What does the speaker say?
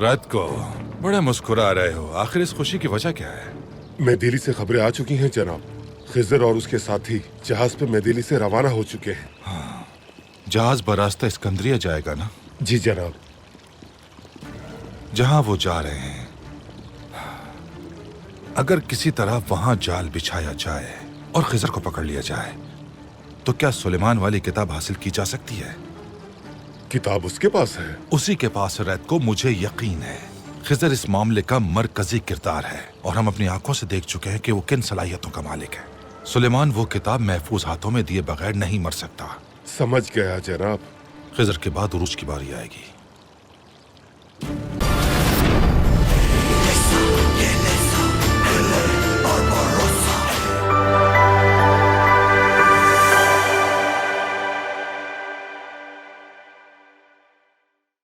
रात को बड़े मुस्कुरा रहे हो, आखिर इस खुशी की वजह क्या है? मैं दिल्ली से खबरें आ चुकी हैं जनाब। खिजर और उसके साथी जहाज पे मैं दिल्ली से रवाना हो चुके हैं। जहाज बरास्ता सिकंदरिया जाएगा ना? जी जनाब। जहां वो जा रहे हैं, अगर किसी तरह वहां जाल बिछाया जाए और खिजर को पकड़ लिया जाए तो क्या सुलेमान वाली किताब हासिल की जा सकती है? किताब उसके पास है? उसी के पास रैत को मुझे यकीन है। खिजर इस मामले का मरकजी किरदार है और हम अपनी आंखों से देख चुके हैं कि वो किन सलाहियतों का मालिक है। सुलेमान वो किताब महफूज हाथों में दिए बगैर नहीं मर सकता। समझ गया जनाब। खिजर के बाद उरूज की बारी आएगी।